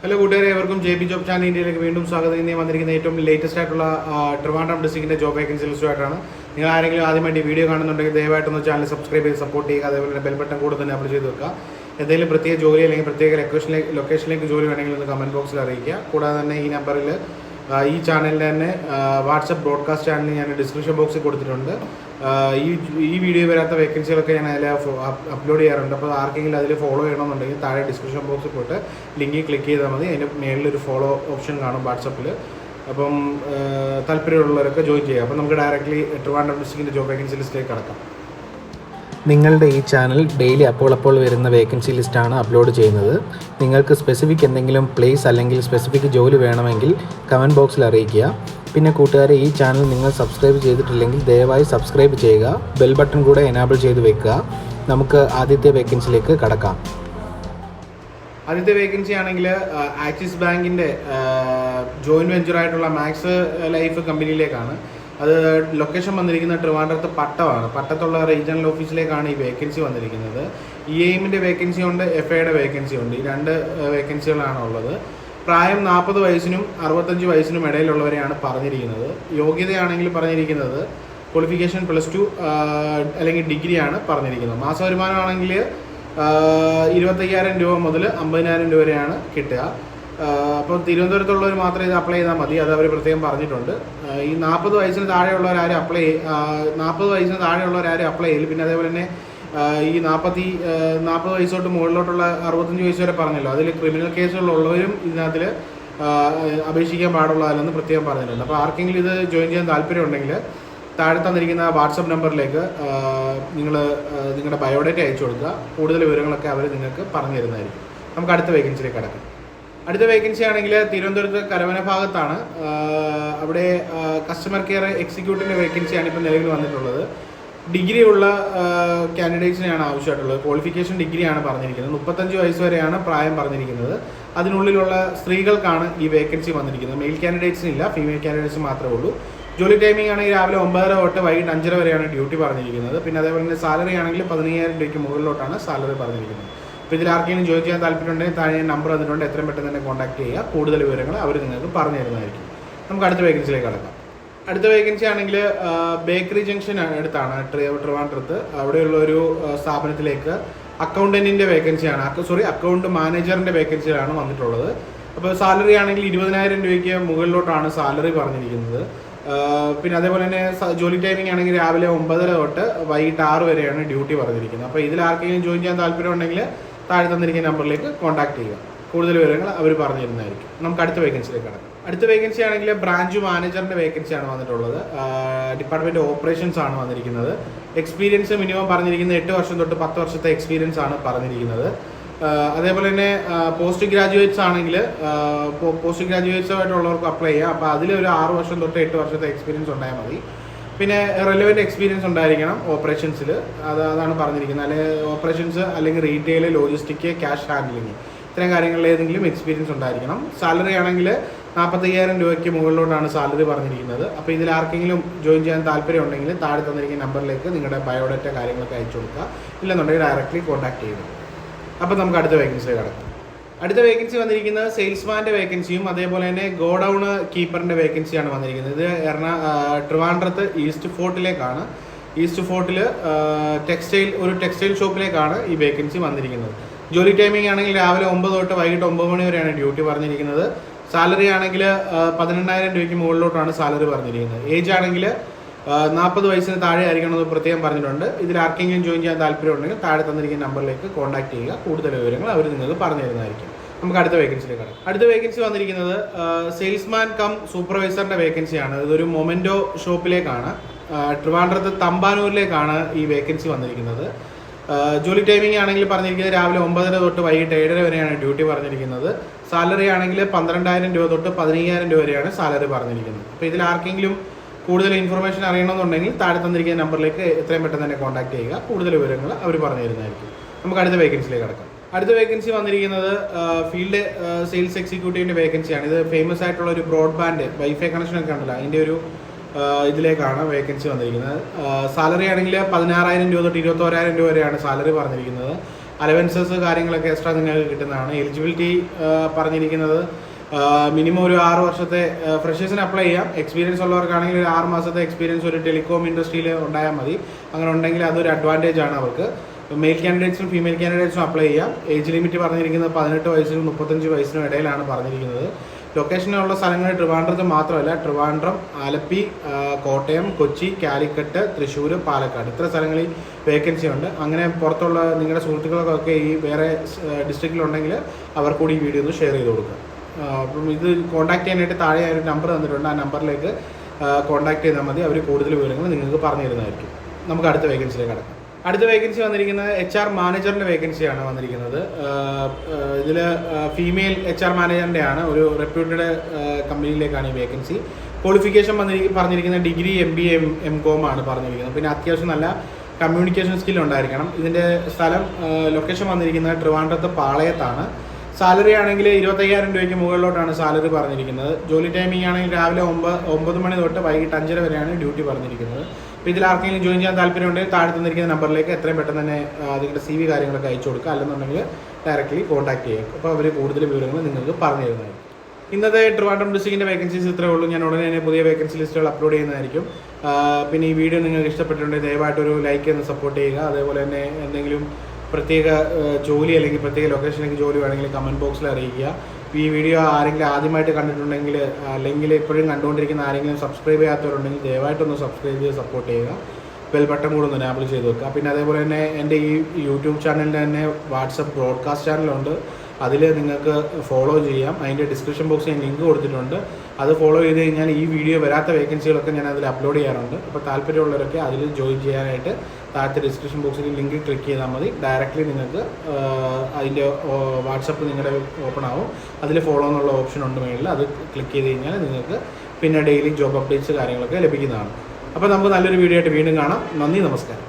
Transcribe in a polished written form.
Hello കൂട്ടുകാരെ, എവർക്കും JP job channel ഇന്ത്യയിലേക്ക് വീണ്ടും സ്വാഗതം. ഇന്ന് വന്നിരിക്കുന്ന ഏറ്റവും ലേറ്റസ്റ്റ് ആയിട്ടുള്ള ട്രിവാൻഡ്രം ഡിസ്ട്രിക്റ്റിൻ്റെ ജോബ് വേക്കൻസി ലിസ്റ്റുമായിട്ടാണ്. നിങ്ങൾ ആരെങ്കിലും ആദ്യമായിട്ട് ഈ വീഡിയോ കാണുന്നുണ്ടെങ്കിൽ ദയവായിട്ടൊന്ന് ചാനൽ സബ്സ്ക്രൈബ് ചെയ്ത് സപ്പോർട്ട് ചെയ്യുക. അതേപോലെ തന്നെ ബെൽ ബട്ടൺ കൂടെ തന്നെ അപ്ലൈ ചെയ്ത് വെക്കുക. എന്തെങ്കിലും പ്രത്യേക ജോലി അല്ലെങ്കിൽ പ്രത്യേക ലൊക്കേഷനിലേക്ക് ജോലി വേണമെങ്കിൽ ഒന്ന് കമൻറ്റ് ബോക്സിൽ അറിയിക്കുക. കൂടാതെ തന്നെ ഈ നമ്പറിൽ ഈ ചാനലിൻ്റെ തന്നെ വാട്സപ്പ് ബ്രോഡ്കാസ്റ്റ് ചാനൽ ഞാൻ ഡിസ്ക്രിപ്ഷൻ ബോക്സിൽ കൊടുത്തിട്ടുണ്ട്. ഈ വീഡിയോ വരാത്ത വേക്കൻസികളൊക്കെ ഞാൻ അതിൽ അപ്ലോഡ് ചെയ്യാറുണ്ട്. അപ്പോൾ ആർക്കെങ്കിലും അതിൽ ഫോളോ ചെയ്യണമെന്നുണ്ടെങ്കിൽ താഴെ ഡിസ്ക്രിപ്ഷൻ ബോക്സിൽ പോയിട്ട് ലിങ്കിൽ ക്ലിക്ക് ചെയ്താൽ മതി. അതിൻ്റെ മേളിലൊരു ഫോളോ ഓപ്ഷൻ കാണും വാട്സപ്പിൽ. അപ്പം താല്പര്യമുള്ളവരൊക്കെ ജോയിൻ ചെയ്യുക. അപ്പോൾ നമുക്ക് ഡയറക്റ്റ്ലി ട്രിവാൻഡ്രം ഡിസ്ട്രിക്റ്റിൻ്റെ ജോബ് വേക്കൻസി ലിസ്റ്റിലേക്ക് കടക്കാം. നിങ്ങളുടെ ഈ ചാനൽ ഡെയിലി അപ്പോൾ വരുന്ന വേക്കൻസി ലിസ്റ്റാണ് അപ്ലോഡ് ചെയ്യുന്നത്. നിങ്ങൾക്ക് സ്പെസിഫിക് എന്തെങ്കിലും പ്ലേസ് അല്ലെങ്കിൽ സ്പെസിഫിക് ജോലി വേണമെങ്കിൽ കമൻറ്റ് ബോക്സിൽ അറിയിക്കുക. പിന്നെ കൂട്ടുകാരെ, ഈ ചാനൽ നിങ്ങൾ സബ്സ്ക്രൈബ് ചെയ്തിട്ടില്ലെങ്കിൽ ദയവായി സബ്സ്ക്രൈബ് ചെയ്യുക. ബെൽ ബട്ടൺ കൂടെ എനാബിൾ ചെയ്ത് വെക്കുക. നമുക്ക് ആദ്യത്തെ വേക്കൻസിയിലേക്ക് കടക്കാം. ആദ്യത്തെ വേക്കൻസി ആണെങ്കിൽ ആക്സിസ് ബാങ്കിൻ്റെ ജോയിൻറ്റ് വെഞ്ചറായിട്ടുള്ള മാക്സ് ലൈഫ് കമ്പനിയിലേക്കാണ്. അത് ലൊക്കേഷൻ വന്നിരിക്കുന്നത് ട്രിവാൻഡ്രത്ത് പട്ടമാണ്. പട്ടത്തുള്ള റീജിയണൽ ഓഫീസിലേക്കാണ് ഈ വേക്കൻസി വന്നിരിക്കുന്നത്. EAMൻ്റെ വേക്കൻസി ഉണ്ട്, FAയുടെ വേക്കൻസി ഉണ്ട്. ഈ രണ്ട് വേക്കൻസികളാണ് ഉള്ളത്. പ്രായം 40 വയസ്സിനും 65 വയസ്സിനും ഇടയിലുള്ളവരെയാണ് പറഞ്ഞിരിക്കുന്നത്. യോഗ്യതയാണെങ്കിൽ പറഞ്ഞിരിക്കുന്നത് ക്വാളിഫിക്കേഷൻ +2 അല്ലെങ്കിൽ ഡിഗ്രിയാണ് പറഞ്ഞിരിക്കുന്നത്. മാസവരുമാനമാണെങ്കിൽ 25,000 രൂപ മുതൽ 50,000 രൂപ വരെയാണ് കിട്ടുക. അപ്പോൾ തിരുവനന്തപുരത്തുള്ളവർ മാത്രമേ ഇത് അപ്ലൈ ചെയ്താൽ മതി. അത് അവർ പ്രത്യേകം പറഞ്ഞിട്ടുണ്ട്. ഈ 40 വയസ്സിന് താഴെയുള്ളവരാരും അപ്ലൈ ചെയ്യില്ല. പിന്നെ അതേപോലെ തന്നെ ഈ 40 വയസ്സ് തൊട്ട് മുകളിലോട്ടുള്ള 65 വയസ്സ് വരെ പറഞ്ഞല്ലോ, അതിൽ ക്രിമിനൽ കേസുകളുള്ളവരും ഇതിനകത്തിൽ അപേക്ഷിക്കാൻ പാടുള്ളതല്ലെന്ന് പ്രത്യേകം പറഞ്ഞിട്ടുണ്ട്. അപ്പോൾ ആർക്കെങ്കിലും ഇത് ജോയിൻ ചെയ്യാൻ താല്പര്യമുണ്ടെങ്കിൽ താഴെ തന്നിരിക്കുന്ന വാട്സപ്പ് നമ്പറിലേക്ക് നിങ്ങൾ നിങ്ങളുടെ ബയോഡേറ്റ അയച്ചു കൊടുക്കുക. കൂടുതൽ വിവരങ്ങളൊക്കെ അവർ നിങ്ങൾക്ക് പറഞ്ഞു തരുന്നതായിരിക്കും. നമുക്ക് അടുത്ത വേക്കൻസിയിലേക്ക് കടക്കാം. അടുത്ത വേക്കൻസി ആണെങ്കിൽ തിരുവനന്തപുരത്ത് കരവന ഭാഗത്താണ്. അവിടെ കസ്റ്റമർ കെയർ എക്സിക്യൂട്ടീവിൻ്റെ വേക്കൻസിയാണ് ഇപ്പോൾ നിലവിൽ വന്നിട്ടുള്ളത്. ഡിഗ്രി ഉള്ള കാൻഡിഡേറ്റ്സിനെയാണ് ആവശ്യമായിട്ടുള്ളത്. ക്വാളിഫിക്കേഷൻ ഡിഗ്രിയാണ് പറഞ്ഞിരിക്കുന്നത്. 35 വയസ്സ് വരെയാണ് പ്രായം പറഞ്ഞിരിക്കുന്നത്. അതിനുള്ളിലുള്ള സ്ത്രീകൾക്കാണ് ഈ വേക്കൻസി വന്നിരിക്കുന്നത്. മെയിൽ കാൻഡിഡേറ്റ്സിനില്ല, ഫീമെയിൽ കാൻഡിഡേറ്റ്സ് മാത്രമേ ഉള്ളൂ. ജോലി ടൈമിംഗ് ആണെങ്കിൽ രാവിലെ 9:30 തൊട്ട് വൈകിട്ട് 5:30 വരെയാണ് ഡ്യൂട്ടി പറഞ്ഞിരിക്കുന്നത്. പിന്നെ അതേപോലെ തന്നെ സാലറി ആണെങ്കിൽ 15,000 രൂപയ്ക്ക് മുകളിലോട്ടാണ് സാലറി പറഞ്ഞിരിക്കുന്നത്. അപ്പോൾ ഇതിൽ ആർക്കെങ്കിലും ജോയിൻ ചെയ്യാൻ താല്പര്യമുണ്ടെങ്കിൽ താഴെ നമ്പർ തന്നിട്ടുണ്ട്. എത്രയും പെട്ടെന്ന് തന്നെ കോൺടാക്ട് ചെയ്യുക. കൂടുതൽ വിവരങ്ങൾ അവർ നിങ്ങൾക്ക് പറഞ്ഞു തരുന്നതായിരിക്കും. നമുക്ക് അടുത്ത വേക്കൻസിയിലേക്ക് കടക്കാം. അടുത്ത വേക്കൻസി ആണെങ്കിൽ ബേക്കറി ജംഗ്ഷൻ അടുത്താണ് ട്രിവാൻഡ്രത്ത്. അവിടെയുള്ള ഒരു സ്ഥാപനത്തിലേക്ക് അക്കൗണ്ടൻറ്റിൻ്റെ വേക്കൻസിയാണ്. അക്കൗണ്ട് മാനേജറിൻ്റെ വേക്കൻസിയാണ് വന്നിട്ടുള്ളത്. അപ്പോൾ സാലറി ആണെങ്കിൽ 20,000 രൂപയ്ക്ക് മുകളിലോട്ടാണ് സാലറി പറഞ്ഞിരിക്കുന്നത്. പിന്നെ അതേപോലെ തന്നെ ജോലി ടൈമിംഗ് ആണെങ്കിൽ രാവിലെ 9:30 തൊട്ട് വൈകിട്ട് 6 വരെയാണ് ഡ്യൂട്ടി പറഞ്ഞിരിക്കുന്നത്. അപ്പോൾ ഇതിൽ ആർക്കെങ്കിലും ജോയിൻ ചെയ്യാൻ താല്പര്യമുണ്ടെങ്കിൽ താഴെ തന്നിരിക്കുന്ന നമ്പറിലേക്ക് കോൺടാക്ട് ചെയ്യുക. കൂടുതൽ വിവരങ്ങൾ അവർ പറഞ്ഞു തരുന്നതായിരിക്കും. നമുക്ക് അടുത്ത വേക്കൻസിയിലേക്ക് കടക്കാം. അടുത്ത വേക്കൻസി ആണെങ്കിൽ ബ്രാഞ്ച് മാനേജറിൻ്റെ വേക്കൻസിയാണ് വന്നിട്ടുള്ളത്. ഡിപ്പാർട്ട്മെൻറ്റ് ഓപ്പറേഷൻസ് ആണ് വന്നിരിക്കുന്നത്. എക്സ്പീരിയൻസ് മിനിമം പറഞ്ഞിരിക്കുന്നത് 8 വർഷം തൊട്ട് 10 വർഷത്തെ എക്സ്പീരിയൻസ് ആണ് പറഞ്ഞിരിക്കുന്നത്. അതേപോലെ തന്നെ പോസ്റ്റ് ഗ്രാജുവേറ്റ്സ് ആണെങ്കിൽ പോസ്റ്റ് ഗ്രാജുവേറ്റ്സുമായിട്ടുള്ളവർക്ക് അപ്ലൈ ചെയ്യാം. അപ്പോൾ അതിലൊരു 6 വർഷം തൊട്ട് 8 വർഷത്തെ എക്സ്പീരിയൻസ് ഉണ്ടായാൽ മതി. പിന്നെ റെലവൻറ്റ് എക്സ്പീരിയൻസ് ഉണ്ടായിരിക്കണം ഓപ്പറേഷൻസിൽ. അതാണ് പറഞ്ഞിരിക്കുന്നത്. അല്ലെങ്കിൽ ഓപ്പറേഷൻസ് അല്ലെങ്കിൽ റീറ്റെയിൽ, ലോജിസ്റ്റിക്, ക്യാഷ് ഹാൻഡ്ലിങ്, ഇത്തരം കാര്യങ്ങളിൽ ഏതെങ്കിലും എക്സ്പീരിയൻസ് ഉണ്ടായിരിക്കണം. സാലറി ആണെങ്കിൽ 45,000 രൂപയ്ക്ക് മുകളിലോട്ടാണ് സാലറി പറഞ്ഞിരിക്കുന്നത്. അപ്പോൾ ഇതിൽ ആർക്കെങ്കിലും ജോയിൻ ചെയ്യാൻ താല്പര്യമുണ്ടെങ്കിൽ താഴെ തന്നിരിക്കുന്ന നമ്പറിലേക്ക് നിങ്ങളുടെ ബയോഡേറ്റ കാര്യങ്ങളൊക്കെ അയച്ചു കൊടുക്കുക. ഇല്ലെന്നുണ്ടെങ്കിൽ ഡയറക്റ്റ്ലി കോൺടാക്ട് ചെയ്യുക. അപ്പോൾ നമുക്ക് അടുത്ത വേക്കൻസിയിൽ കിടക്കാം. അടുത്ത വേക്കൻസി വന്നിരിക്കുന്നത് സെയിൽസ്മാൻ്റെ വേക്കൻസിയും അതേപോലെ തന്നെ ഗോഡൗൺ കീപ്പറിൻ്റെ വേക്കൻസിയാണ് വന്നിരിക്കുന്നത്. ഇത് ട്രിവാൻഡ്രത്ത് ഈസ്റ്റ് ഫോർട്ടിലേക്കാണ്. ഈസ്റ്റ് ഫോർട്ടിൽ ഒരു ടെക്സ്റ്റൈൽ ഷോപ്പിലേക്കാണ് ഈ വേക്കൻസി വന്നിരിക്കുന്നത്. ജോലി ടൈമിംഗ് ആണെങ്കിൽ രാവിലെ 9 തൊട്ട് വൈകിട്ട് 9 മണി വരെയാണ് ഡ്യൂട്ടി പറഞ്ഞിരിക്കുന്നത്. സാലറി ആണെങ്കിൽ 18,000 രൂപയ്ക്ക് മുകളിലോട്ടാണ് സാലറി പറഞ്ഞിരിക്കുന്നത്. ഏജ് ആണെങ്കിൽ 40 വയസ്സിന് താഴെ ആയിരിക്കണമെന്ന് പ്രത്യേകം പറഞ്ഞിട്ടുണ്ട്. ഇതിൽ ആർക്കെങ്കിലും ജോയിൻ ചെയ്യാൻ താല്പര്യമുണ്ടെങ്കിൽ താഴെ തന്നിരിക്കുന്ന നമ്പറിലേക്ക് കോൺടാക്ട് ചെയ്യുക. കൂടുതൽ വിവരങ്ങൾ അവർ നിങ്ങൾക്ക് പറഞ്ഞു തരുന്നതായിരിക്കും. നമുക്ക് അടുത്ത വേക്കൻസിയിലേക്ക് കടക്കാം. അടുത്ത വേക്കൻസി വന്നിരിക്കുന്നത് സെയിൽസ്മാൻ കം സൂപ്പർവൈസറിൻ്റെ വേക്കൻസിയാണ്. ഇതൊരു മൊമെൻറ്റോ ഷോപ്പിലേക്കാണ്. ട്രിവാൻഡ്രത്ത് തമ്പാനൂരിലേക്കാണ് ഈ വേക്കൻസി വന്നിരിക്കുന്നത്. ജോലി ടൈമിംഗ് ആണെങ്കിൽ പറഞ്ഞിരിക്കുന്നത് രാവിലെ 9:30 തൊട്ട് വൈകിട്ട് 7:30 വരെയാണ് ഡ്യൂട്ടി പറഞ്ഞിരിക്കുന്നത്. സാലറി ആണെങ്കിൽ 12,000 രൂപ തൊട്ട് 15,000 രൂപ വരെയാണ് സാലറി പറഞ്ഞിരിക്കുന്നത്. അപ്പോൾ ഇതിൽ ആർക്കെങ്കിലും കൂടുതൽ ഇൻഫർമേഷൻ അറിയണമെന്നുണ്ടെങ്കിൽ താഴെ തന്നിരിക്കുന്ന നമ്പറിലേക്ക് എത്രയും പെട്ടെന്ന് തന്നെ കോൺടാക്ട് ചെയ്യുക. കൂടുതൽ വിവരങ്ങൾ അവർ പറഞ്ഞു തരുന്നതായിരിക്കും. നമുക്ക് അടുത്ത വേക്കൻസിയിലേക്ക് കടക്കാം. അടുത്ത വേക്കൻസി വന്നിരിക്കുന്നത് ഫീൽഡ് സെയിൽസ് എക്സിക്യൂട്ടീവിൻ്റെ വേക്കൻസിയാണ്. ഇത് ഫേമസ് ആയിട്ടുള്ള ഒരു ബ്രോഡ്ബാൻഡ് വൈഫൈ കണക്ഷനൊക്കെ ഉണ്ടല്ലോ, അതിൻ്റെ ഒരു ഇതിലേക്കാണ് വേക്കൻസി വന്നിരിക്കുന്നത്. സാലറി ആണെങ്കിൽ 16,000 രൂപ തൊട്ട് 21,000 രൂപ വരെയാണ് സാലറി പറഞ്ഞിരിക്കുന്നത്. അലവൻസസ് കാര്യങ്ങളൊക്കെ എക്സ്ട്രാ നിങ്ങൾക്ക് കിട്ടുന്നതാണ്. എലിജിബിലിറ്റി പറഞ്ഞിരിക്കുന്നത് മിനിമം ഒരു 6 വർഷത്തെ ഫ്രഷേഴ്സിന് അപ്ലൈ ചെയ്യാം. എക്സ്പീരിയൻസ് ഉള്ളവർക്കാണെങ്കിൽ ഒരു 6 മാസത്തെ എക്സ്പീരിയൻസ് ഒരു ടെലികോം ഇൻഡസ്ട്രിയിൽ ഉണ്ടായാൽ മതി. അങ്ങനെ ഉണ്ടെങ്കിൽ അതൊരു അഡ്വാൻറ്റേജ് ആണ് അവർക്ക്. മെയിൽ കാൻഡിഡേറ്റ്സും ഫീമെയിൽ കാൻഡിഡേറ്റ്സും അപ്ലൈ ചെയ്യാം. ഏജ് ലിമിറ്റ് പറഞ്ഞിരിക്കുന്നത് 18 വയസ്സിനും 35 വയസ്സിനും ഇടയിലാണ് പറഞ്ഞിരിക്കുന്നത്. ലൊക്കേഷനുള്ള സ്ഥലങ്ങൾ ട്രിവാൻഡ്രത്ത് മാത്രമല്ല, ട്രിവാൻഡ്രം, ആലപ്പി, കോട്ടയം, കൊച്ചി, കാലിക്കറ്റ്, തൃശ്ശൂർ, പാലക്കാട് ഇത്ര സ്ഥലങ്ങളിൽ വേക്കൻസി ഉണ്ട്. അങ്ങനെ പുറത്തുള്ള നിങ്ങളുടെ സുഹൃത്തുക്കൾക്കൊക്കെ ഈ വേറെ ഡിസ്ട്രിക്റ്റിലുണ്ടെങ്കിൽ അവർ കൂടി ഈ വീഡിയോ ഒന്ന് ഷെയർ ചെയ്ത് കൊടുക്കുക. അപ്പം ഇത് കോൺടാക്ട് ചെയ്യാനായിട്ട് താഴെ ഒരു നമ്പർ തന്നിട്ടുണ്ട്. ആ നമ്പറിലേക്ക് കോൺടാക്ട് ചെയ്താൽ മതി. അവർ കൂടുതൽ വിവരങ്ങൾ നിങ്ങൾക്ക് പറഞ്ഞു തരുന്നതായിരിക്കും. നമുക്ക് അടുത്ത വേക്കൻസിയിലേക്ക് കടക്കാം. അടുത്ത വേക്കൻസി വന്നിരിക്കുന്നത് HR മാനേജറിൻ്റെ വേക്കൻസിയാണ് വന്നിരിക്കുന്നത്. ഇതിൽ ഫീമെയിൽ HR മാനേജറിൻ്റെ ആണ്. ഒരു റെപ്യൂട്ടഡ് കമ്പനിയിലേക്കാണ് ഈ വേക്കൻസി. ക്വാളിഫിക്കേഷൻ പറഞ്ഞിരിക്കുന്നത് ഡിഗ്രി MBA MCOM ആണ് പറഞ്ഞിരിക്കുന്നത്. പിന്നെ അത്യാവശ്യം നല്ല കമ്മ്യൂണിക്കേഷൻ സ്കിൽ ഉണ്ടായിരിക്കണം. ഇതിൻ്റെ സ്ഥലം ലൊക്കേഷൻ വന്നിരിക്കുന്നത് ട്രിവാൻഡ്രത്ത് പാളയത്താണ്. സാലറി ആണെങ്കിൽ 25,000 രൂപയ്ക്ക് മുകളിലോട്ടാണ് സാലറി പറഞ്ഞിരിക്കുന്നത്. ജോലി ടൈമിംഗ് ആണെങ്കിൽ രാവിലെ 9 മണി തൊട്ട് വൈകിട്ട് 5:30 വരെയാണ് ഡ്യൂട്ടി പറഞ്ഞിരിക്കുന്നത്. അപ്പോൾ ഇതിൽ ആർക്കെങ്കിലും ജോയിൻ ചെയ്യാൻ താല്പര്യമുണ്ടെങ്കിൽ താഴെ തന്നിരിക്കുന്ന നമ്പറിലേക്ക് എത്രയും പെട്ടെന്ന് തന്നെ നിങ്ങളുടെ CV കാര്യങ്ങളൊക്കെ അയച്ചു കൊടുക്കുക. അല്ലെന്നുണ്ടെങ്കിൽ ഡയറക്റ്റ്ലി കോൺടാക്ട് ചെയ്യുക. അപ്പോൾ അവർ കൂടുതൽ വിവരങ്ങൾ നിങ്ങൾക്ക് പറഞ്ഞു തരുന്നതായിരിക്കും. ഇന്നത്തെ ട്രിവാൻഡ്രം ഡിസ്ട്രിക്റ്റിൻ്റെ വേക്കൻസീസ് ഇത്രയേ ഉള്ളൂ. ഞാൻ ഉടനെ തന്നെ പുതിയ വേക്കൻസി ലിസ്റ്റുകൾ അപ്ലോഡ് ചെയ്യുന്നതായിരിക്കും. പിന്നെ ഈ വീഡിയോ നിങ്ങൾക്ക് ഇഷ്ടപ്പെട്ടിട്ടുണ്ടെങ്കിൽ ദയവായിട്ടൊരു ലൈക്ക് ചെയ്ത് സപ്പോർട്ട് ചെയ്യുക. അതേപോലെ തന്നെ എന്തെങ്കിലും പ്രത്യേക ജോലി അല്ലെങ്കിൽ പ്രത്യേക ലൊക്കേഷനിലേക്ക് ജോലി വേണമെങ്കിൽ കമൻറ്റ് ബോക്സിൽ അറിയിക്കുക. ഈ വീഡിയോ ആരെങ്കിലും ആദ്യമായിട്ട് കണ്ടിട്ടുണ്ടെങ്കിൽ അല്ലെങ്കിൽ ഇപ്പോഴും കണ്ടുകൊണ്ടിരിക്കുന്ന ആരെങ്കിലും സബ്സ്ക്രൈബ് ചെയ്യാത്തവരുണ്ടെങ്കിൽ ദയവായിട്ടൊന്ന് സബ്സ്ക്രൈബ് ചെയ്ത് സപ്പോർട്ട് ചെയ്യുക. ബെൽ ബട്ടൺ കൂടെ ഒന്ന് എനാബിൾ ചെയ്ത് വെക്കുക. പിന്നെ അതേപോലെ തന്നെ എൻ്റെ ഈ യൂട്യൂബ് ചാനലിൻ്റെ തന്നെ വാട്സപ്പ് ബ്രോഡ്കാസ്റ്റ് ചാനലുണ്ട്. അതിൽ നിങ്ങൾക്ക് ഫോളോ ചെയ്യാം. അതിൻ്റെ ഡിസ്ക്രിപ്ഷൻ ബോക്സിൽ ഞാൻ ലിങ്ക് കൊടുത്തിട്ടുണ്ട്. അത് ഫോളോ ചെയ്ത് കഴിഞ്ഞാൽ ഈ വീഡിയോ വരാത്ത വേക്കൻസികളൊക്കെ ഞാൻ അതിൽ അപ്ലോഡ് ചെയ്യാറുണ്ട്. അപ്പോൾ താല്പര്യമുള്ളവരൊക്കെ അതിൽ ജോയിൻ ചെയ്യാനായിട്ട് താഴത്തെ ഡിസ്ക്രിപ്ഷൻ ബോക്സിൽ ലിങ്ക് ക്ലിക്ക് ചെയ്താൽ മതി. ഡയറക്റ്റ്ലി നിങ്ങൾക്ക് അതിൻ്റെ വാട്സപ്പ് നിങ്ങളുടെ ഓപ്പൺ ആവും. അതിൽ ഫോളോ എന്നുള്ള ഓപ്ഷൻ ഉണ്ട് മേളിൽ. അത് ക്ലിക്ക് ചെയ്ത് കഴിഞ്ഞാൽ നിങ്ങൾക്ക് പിന്നെ ഡെയിലി ജോബ് അപ്ഡേറ്റ്സ് കാര്യങ്ങളൊക്കെ ലഭിക്കുന്നതാണ്. അപ്പോൾ നമുക്ക് നല്ലൊരു വീഡിയോ ആയിട്ട് വീണ്ടും കാണാം. നന്ദി, നമസ്കാരം.